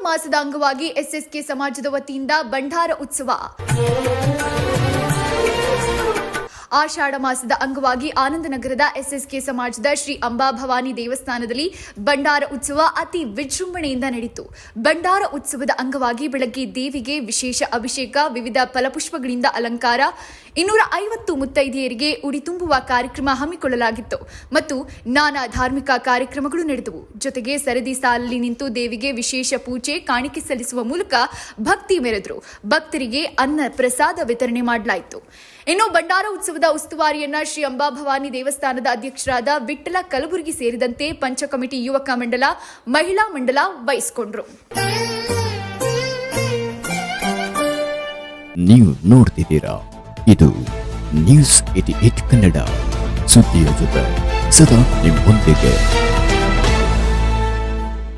ಮಾಸದ ಅಂಗವಾಗಿ ಎಸ್ಎಸ್ಕೆ ಸಮಾಜದ ವತಿಯಿಂದ ಭಂಡಾರ ಉತ್ಸವ. ಆಷಾಢ ಮಾಸದ ಅಂಗವಾಗಿ ಆನಂದನಗರದ ಎಸ್ಎಸ್ಕೆ ಸಮಾಜದ ಶ್ರೀ ಅಂಬಾಭವಾನಿ ದೇವಸ್ಥಾನದಲ್ಲಿ ಭಂಡಾರ ಉತ್ಸವ ಅತಿ ವಿಜೃಂಭಣೆಯಿಂದ ನಡೆಯಿತು. ಭಂಡಾರ ಉತ್ಸವದ ಅಂಗವಾಗಿ ಬೆಳಗ್ಗೆ ದೇವಿಗೆ ವಿಶೇಷ ಅಭಿಷೇಕ, ವಿವಿಧ ಫಲಪುಷ್ಪಗಳಿಂದ ಅಲಂಕಾರ, 250 ಮುತ್ತೈದೆಯರಿಗೆ ಉಡಿ ತುಂಬುವ ಕಾರ್ಯಕ್ರಮ ಹಮ್ಮಿಕೊಳ್ಳಲಾಗಿತ್ತು ಮತ್ತು ನಾನಾ ಧಾರ್ಮಿಕ ಕಾರ್ಯಕ್ರಮಗಳು ನಡೆದವು. ಜೊತೆಗೆ ಸರದಿ ಸಾಲಲ್ಲಿ ನಿಂತು ದೇವಿಗೆ ವಿಶೇಷ ಪೂಜೆ, ಕಾಣಿಕೆ ಸಲ್ಲಿಸುವ ಮೂಲಕ ಭಕ್ತಿ ಮೆರೆದರು. ಭಕ್ತರಿಗೆ ಅನ್ನ ಪ್ರಸಾದ ವಿತರಣೆ ಮಾಡಲಾಯಿತು. ಇನ್ನು ಭಂಡಾರ ಉತ್ಸವದ ಉಸ್ತುವಾರಿಯನ್ನ ಶ್ರೀ ಅಂಬಾಭವಾನಿ ದೇವಸ್ಥಾನದ ಅಧ್ಯಕ್ಷರಾದ ವಿಠ್ಠಲ ಕಲಬುರ್ಗಿ ಸೇರಿದಂತೆ ಪಂಚ ಕಮಿಟಿ, ಯುವಕ ಮಂಡಲ, ಮಹಿಳಾ ಮಂಡಲ ವಹಿಸಿಕೊಂಡ್ರು. ನೀವು ನೋಡ್ತಿದ್ದೀರಾ, ಇದು ನ್ಯೂಸ್ 88 ಕನ್ನಡ, ಸುದ್ದಿಯ ಜೊತೆ ಸದಾ ನಿಮ್ಮೊಂದಿಗೆ.